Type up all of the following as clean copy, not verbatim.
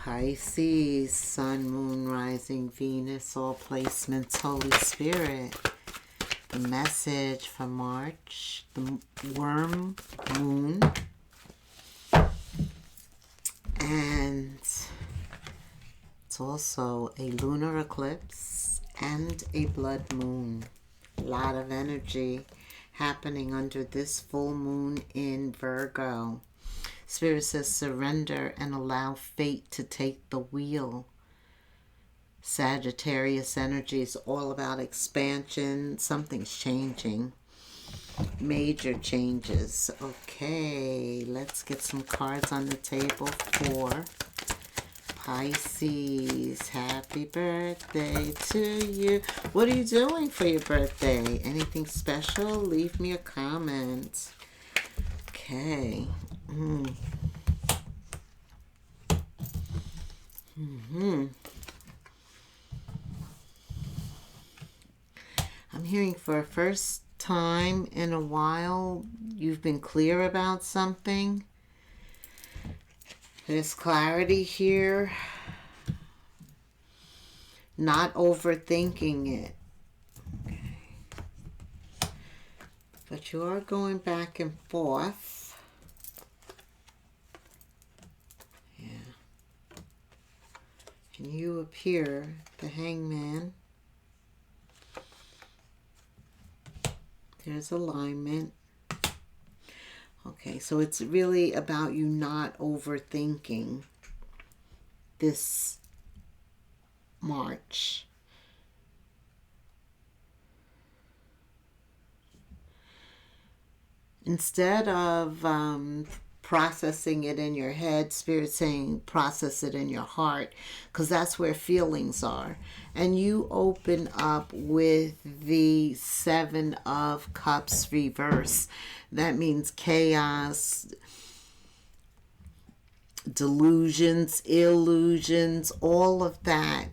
Pisces, Sun, Moon, Rising, Venus, all placements, Holy Spirit. The message for March, the worm moon, and it's also a lunar eclipse and a blood moon. A lot of energy happening under this full moon in Virgo. Spirit says surrender and allow fate to take the wheel. Sagittarius energy is all about expansion. Something's changing. Major changes. Okay, let's get some cards on the table for Pisces. Happy birthday to you. What are you doing for your birthday? Anything special? Leave me a comment. Okay. I'm hearing for a first time in a while you've been clear about something. There's clarity here. Not overthinking it. Okay. But you are going back and forth. Yeah. And you appear the Hangman. There's alignment. Okay, so it's really about you not overthinking this March. Instead of processing it in your head, Spirit saying process it in your heart, because that's where feelings are. And you open up with the Seven of Cups reverse. That means chaos, delusions, illusions, all of that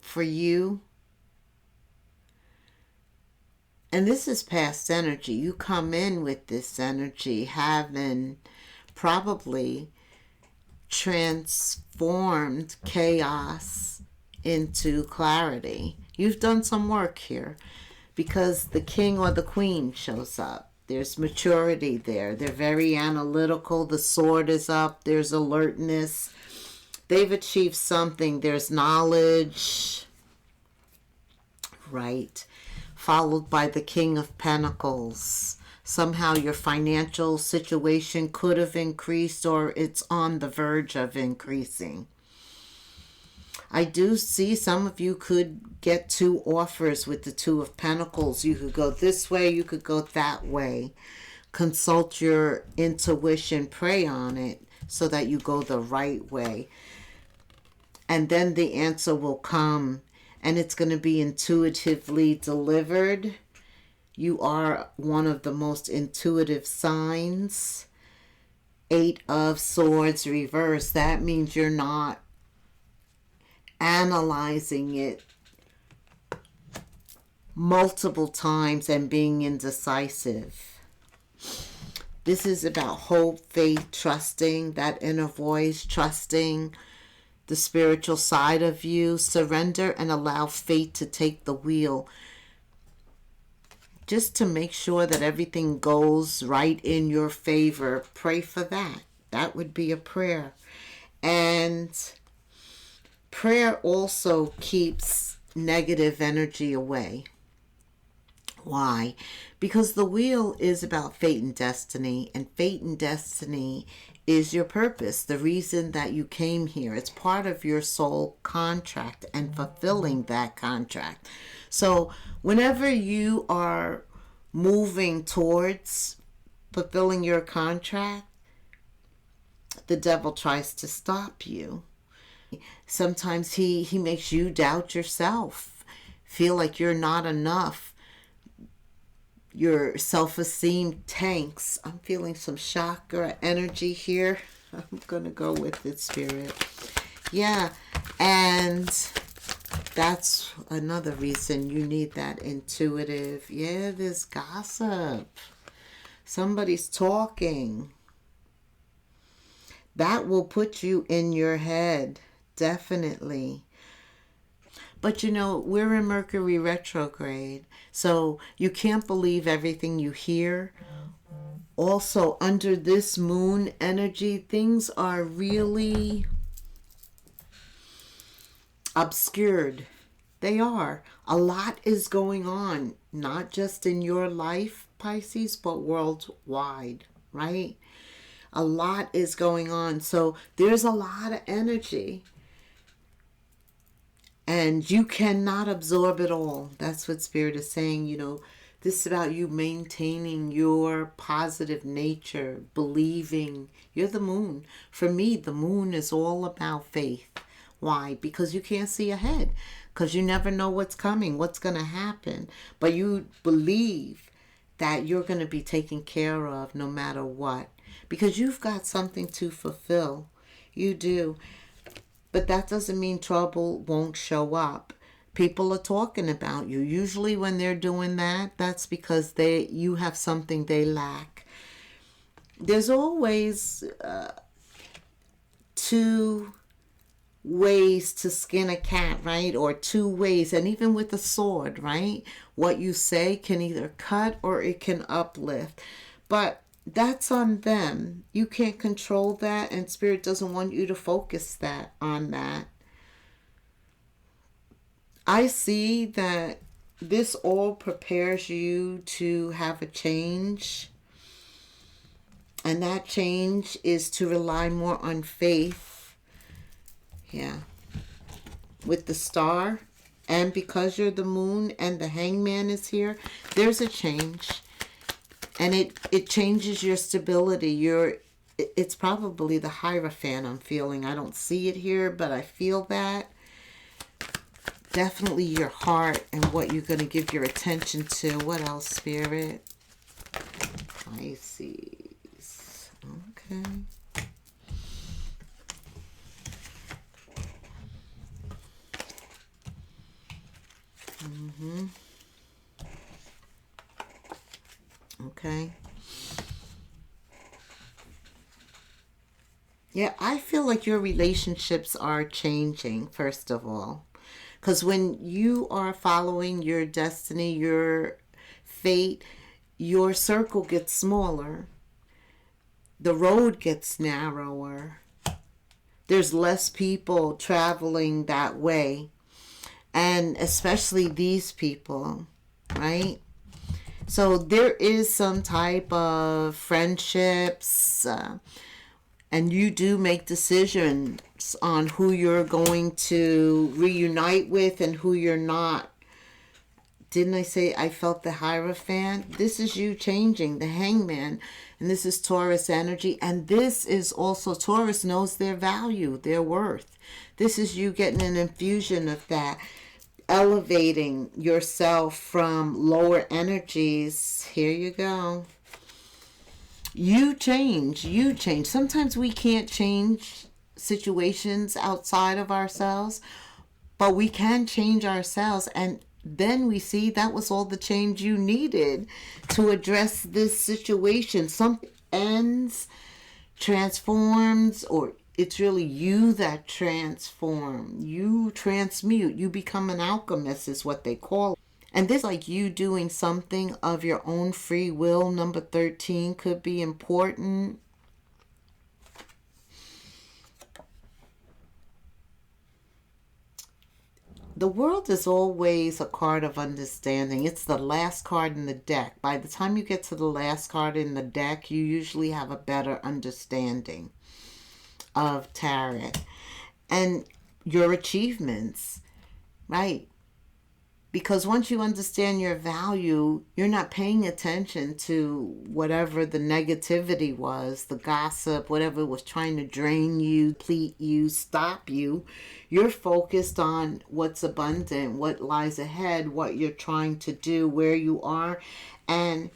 for you. And this is past energy. You come in with this energy having probably transformed chaos into clarity. You've done some work here because the king or the queen shows up. There's maturity there. They're very analytical. The sword is up. There's alertness. They've achieved something. There's knowledge. Right. Followed by the King of Pentacles. Somehow your financial situation could have increased or it's on the verge of increasing. I do see some of you could get two offers with the Two of Pentacles. You could go this way, you could go that way. Consult your intuition, pray on it so that you go the right way. And then the answer will come. And it's going to be intuitively delivered. You are one of the most intuitive signs. Eight of Swords reverse. That means you're not analyzing it multiple times and being indecisive. This is about hope, faith, trusting, that inner voice, trusting the spiritual side of you. Surrender and allow fate to take the wheel. Just to make sure that everything goes right in your favor. Pray for that. That would be a prayer. And prayer also keeps negative energy away. Why? Because the wheel is about fate and destiny, and fate and destiny is your purpose, the reason that you came here. It's part of your soul contract and fulfilling that contract. So whenever you are moving towards fulfilling your contract, the devil tries to stop you. Sometimes he makes you doubt yourself, feel like you're not enough. Your self-esteem tanks. I'm feeling some chakra energy here. I'm going to go with it, Spirit. Yeah, and that's another reason you need that intuitive. Yeah, there's gossip. Somebody's talking. That will put you in your head, definitely. But you know, we're in Mercury retrograde, so you can't believe everything you hear. Also, under this moon energy, things are really obscured. They are. A lot is going on, not just in your life, Pisces, but worldwide, right? A lot is going on. So there's a lot of energy. And you cannot absorb it all. That's what Spirit is saying. You know, this is about you maintaining your positive nature, believing. You're the moon. For me, the moon is all about faith. Why? Because you can't see ahead. Because you never know what's coming, what's going to happen. But you believe that you're going to be taken care of no matter what. Because you've got something to fulfill. You do. But that doesn't mean trouble won't show up. People are talking about you. Usually when they're doing that, that's because you have something they lack. There's always two ways to skin a cat, right? Or two ways. And even with a sword, right? What you say can either cut or it can uplift. But that's on them. You can't control that, and Spirit doesn't want you to focus that on that. I see that this all prepares you to have a change, and that change is to rely more on faith. Yeah. With the star, and because you're the moon and the hangman is here, there's a change. And it changes your stability. It's probably the Hierophant I'm feeling. I don't see it here, but I feel that. Definitely your heart and what you're going to give your attention to. What else, Spirit? Pisces. Okay. Okay. Yeah, I feel like your relationships are changing, first of all. Because when you are following your destiny, your fate, your circle gets smaller. The road gets narrower. There's less people traveling that way. And especially these people, right? So there is some type of friendships, and you do make decisions on who you're going to reunite with and who you're not. Didn't I say I felt the Hierophant? This is you changing, the hangman. And this is Taurus energy. And this is also, Taurus knows their value, their worth. This is you getting an infusion of that. Elevating yourself from lower energies. Here you go. You change. You change. Sometimes we can't change situations outside of ourselves, but we can change ourselves, and then we see that was all the change you needed to address this situation. Something ends, transforms, or it's really you that transform. You transmute. You become an alchemist is what they call it. And this like you doing something of your own free will. Number 13 could be important. The world is always a card of understanding. It's the last card in the deck. By the time you get to the last card in the deck, you usually have a better understanding of tarot and your achievements, right? Because once you understand your value, you're not paying attention to whatever the negativity was, the gossip, whatever was trying to drain you, deplete you, stop you. You're focused on what's abundant, what lies ahead, what you're trying to do, where you are, and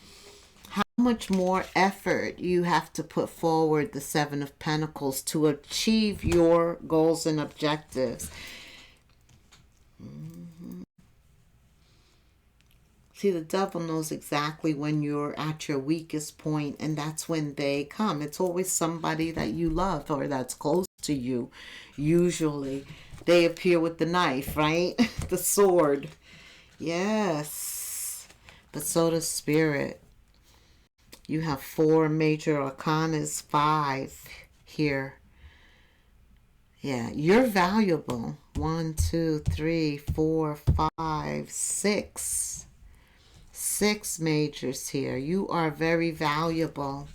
how much more effort you have to put forward, the Seven of Pentacles, to achieve your goals and objectives. See, the devil knows exactly when you're at your weakest point, and that's when they come. It's always somebody that you love or that's close to you. Usually, they appear with the knife, right? The sword. Yes. But so does spirit. You have 4 major arcanas, 5 here. Yeah, you're valuable. 1, 2, 3, 4, 5, 6. 6 majors here. You are very valuable.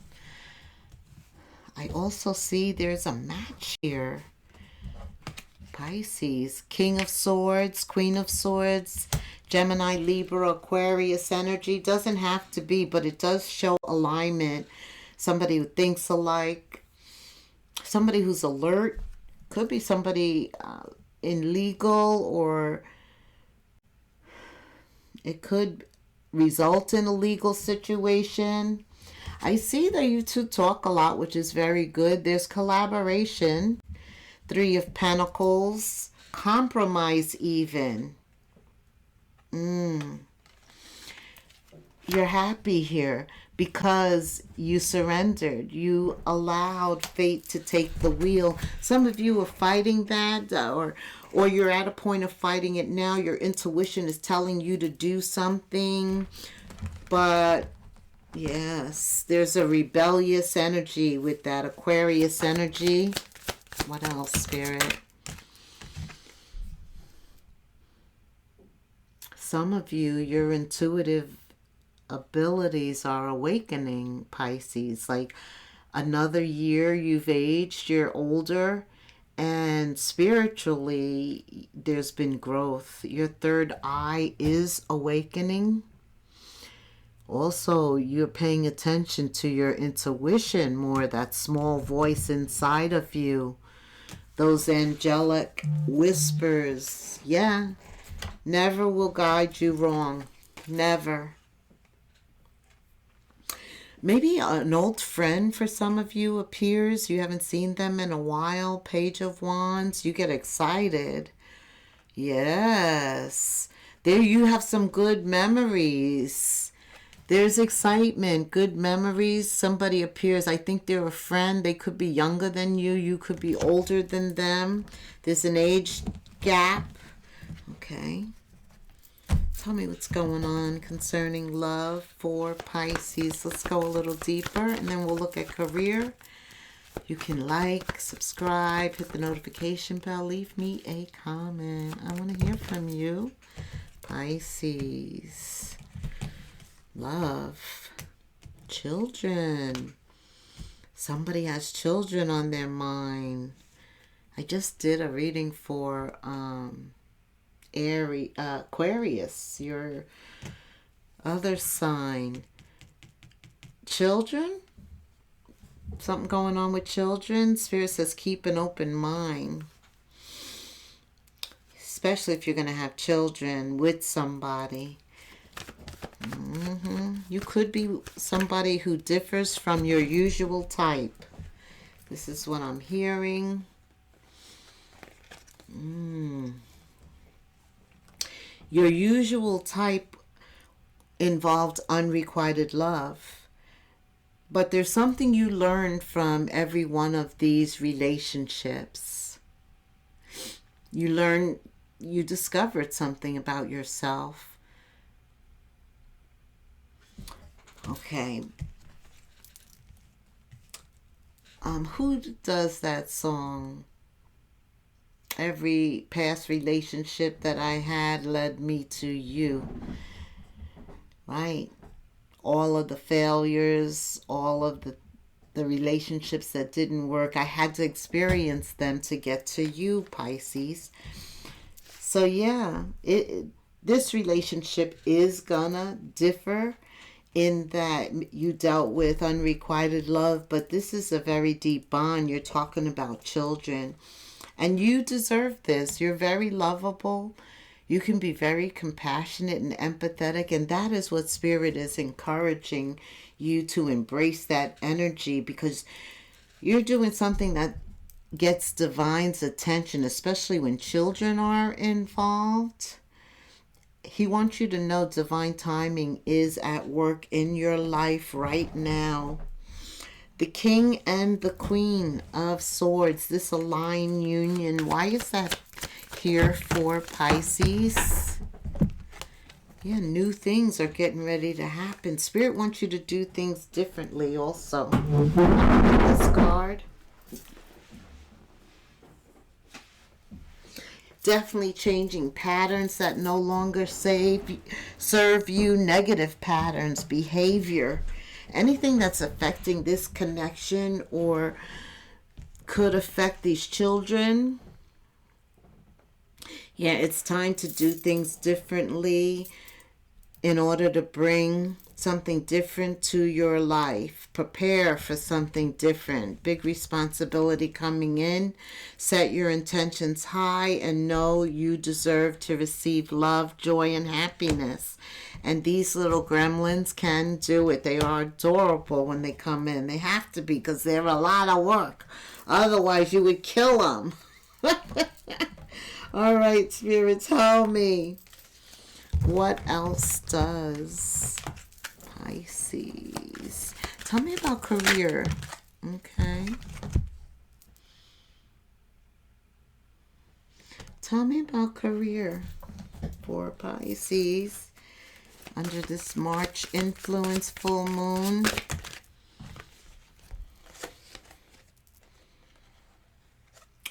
I also see there's a match here. Pisces, King of Swords, Queen of Swords, Gemini, Libra, Aquarius energy. Doesn't have to be, but it does show alignment. Somebody who thinks alike. Somebody who's alert. Could be somebody in legal, or it could result in a legal situation. I see that you two talk a lot, which is very good. There's collaboration. 3 of Pentacles. Compromise even. You're happy here because you surrendered. You allowed fate to take the wheel. Some of you are fighting that, or you're at a point of fighting it now. Your intuition is telling you to do something, but yes, there's a rebellious energy with that Aquarius energy. What else, Spirit? Some of you, your intuitive abilities are awakening, Pisces. Like another year you've aged, you're older, and spiritually there's been growth. Your third eye is awakening. Also, you're paying attention to your intuition more, that small voice inside of you, those angelic whispers. Yeah, never will guide you wrong. Never. Maybe an old friend for some of you appears. You haven't seen them in a while. Page of Wands. You get excited. Yes. There you have some good memories. There's excitement, good memories. Somebody appears. I think they're a friend. They could be younger than you. You could be older than them. There's an age gap. Okay. Tell me what's going on concerning love for Pisces. Let's go a little deeper, and then we'll look at career. You can like, subscribe, hit the notification bell, leave me a comment. I want to hear from you, Pisces. Love. Children. Somebody has children on their mind. I just did a reading for Aquarius, your other sign. Children? Something going on with children? Spirit says keep an open mind. Especially if you're going to have children with somebody. You could be somebody who differs from your usual type. This is what I'm hearing. Your usual type involved unrequited love. But there's something you learned from every one of these relationships. You discovered something about yourself. Okay. Who does that song? Every past relationship that I had led me to you. Right? All of the failures, all of the relationships that didn't work, I had to experience them to get to you, Pisces. So yeah, this relationship is gonna differ in that you dealt with unrequited love, but this is a very deep bond. You're talking about children, and you deserve this. You're very lovable. You can be very compassionate and empathetic, and that is what Spirit is encouraging you to embrace, that energy, because you're doing something that gets divine's attention, especially when children are involved. he wants you to know divine timing is at work in your life right now. The King and the Queen of Swords, this aligned union. Why is that here for Pisces? Yeah, new things are getting ready to happen. Spirit wants you to do things differently also. This card. Definitely changing patterns that no longer serve you, negative patterns, behavior, anything that's affecting this connection or could affect these children. Yeah, it's time to do things differently in order to bring something different to your life. Prepare for something different. Big responsibility coming in. Set your intentions high and know you deserve to receive love, joy, and happiness. And these little gremlins can do it. They are adorable when they come in. They have to be because they're a lot of work. Otherwise, you would kill them. All right, Spirit, tell me. What else does Pisces? Tell me about career. Okay. Tell me about career for Pisces under this March influence full moon.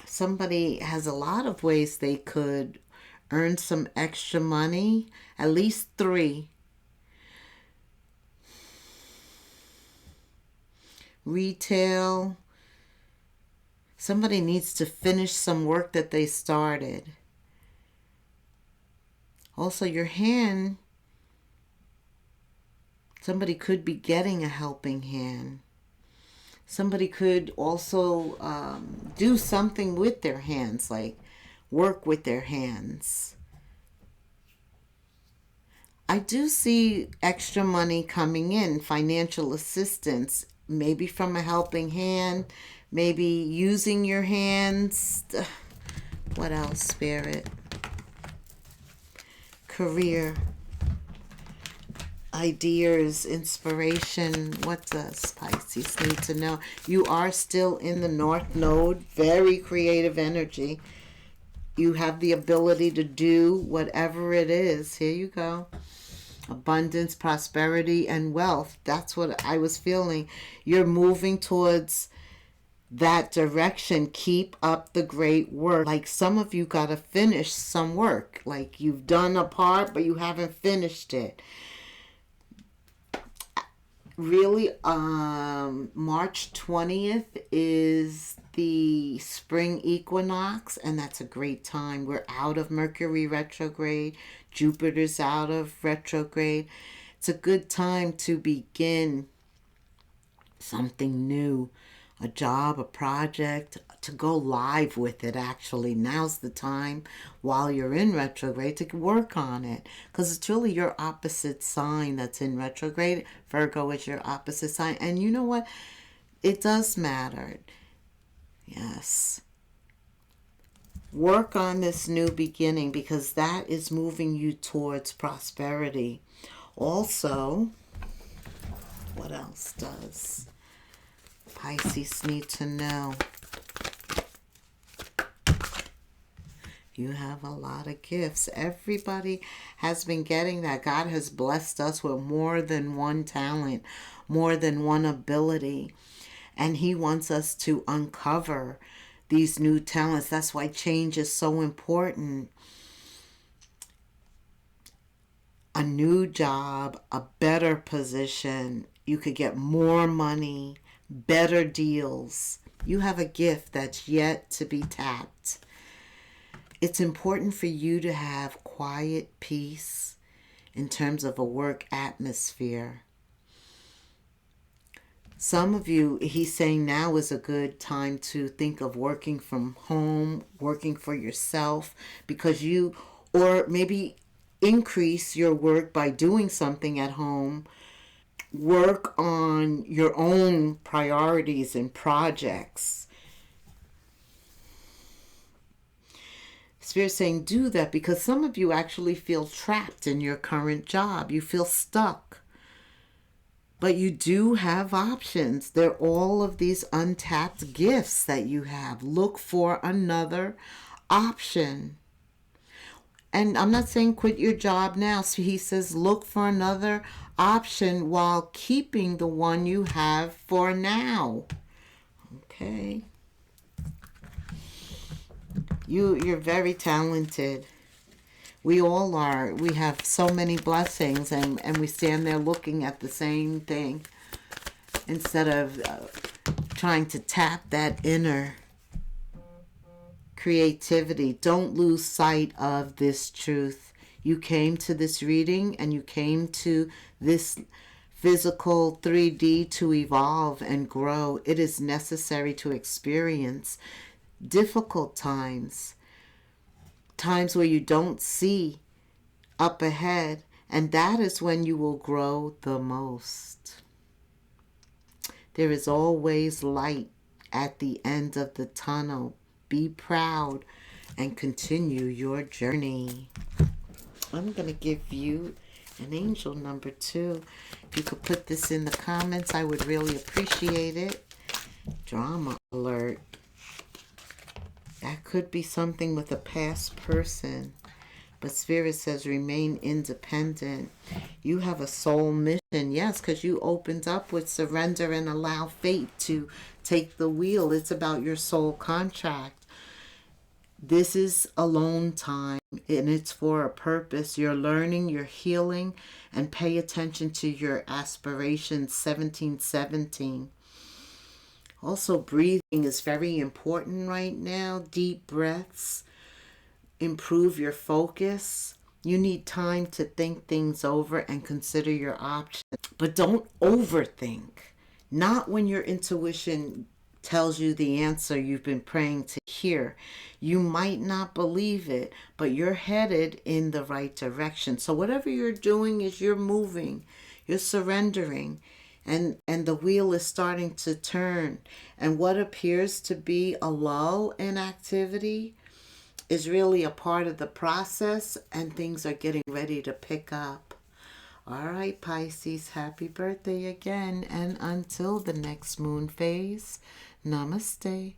Somebody has a lot of ways they could earn some extra money, at least 3. Retail. Somebody needs to finish some work that they started. Also, your hand, somebody could be getting a helping hand. Somebody could also do something with their hands, like work with their hands. I do see extra money coming in, financial assistance, maybe from a helping hand, maybe using your hands. What else, Spirit? Career, ideas, inspiration. What does Pisces need to know? You are still in the North Node, very creative energy. You have the ability to do whatever it is. Here you go. Abundance, prosperity, and wealth. That's what I was feeling. You're moving towards that direction. Keep up the great work. Like some of you got to finish some work. Like you've done a part, but you haven't finished it. Really, March 20th is the spring equinox, and that's a great time. We're out of Mercury retrograde. Jupiter's out of retrograde. It's a good time to begin something new, a job, a project, to go live with it. Actually, now's the time while you're in retrograde to work on it, because it's really your opposite sign that's in retrograde. Virgo is your opposite sign, and you know what, it does matter. Yes, work on this new beginning, because that is moving you towards prosperity. Also, what else does Pisces need to know? You have a lot of gifts. Everybody has been getting that. God has blessed us with more than one talent, more than one ability. And He wants us to uncover these new talents. That's why change is so important. A new job, a better position. You could get more money, better deals. You have a gift that's yet to be tapped. It's important for you to have quiet peace in terms of a work atmosphere. Some of you, he's saying now is a good time to think of working from home, working for yourself, because you, or maybe increase your work by doing something at home. Work on your own priorities and projects. Spirit saying do that because some of you actually feel trapped in your current job. You feel stuck. But you do have options. They're all of these untapped gifts that you have. Look for another option. And I'm not saying quit your job now. So he says look for another option while keeping the one you have for now. Okay. You're very talented. We all are. We have so many blessings, and we stand there looking at the same thing instead of trying to tap that inner creativity. Don't lose sight of this truth. You came to this reading and you came to this physical 3D to evolve and grow. It is necessary to experience difficult times, times where you don't see up ahead, and that is when you will grow the most. There is always light at the end of the tunnel. Be proud and continue your journey. I'm going to give you an angel number 2. If you could put this in the comments, I would really appreciate it. Drama alert. That could be something with a past person. But Spirit says remain independent. You have a soul mission. Yes, because you opened up with surrender and allow fate to take the wheel. It's about your soul contract. This is alone time, and it's for a purpose. You're learning, you're healing, and pay attention to your aspirations. 1717. Also, breathing is very important right now. Deep breaths. Improve your focus. You need time to think things over and consider your options. But don't overthink. Not when your intuition tells you the answer you've been praying to hear. You might not believe it, but you're headed in the right direction. So whatever you're doing is you're moving, you're surrendering, and the wheel is starting to turn. And what appears to be a lull in activity is really a part of the process, and things are getting ready to pick up. All right, Pisces, happy birthday again. And until the next moon phase, namaste.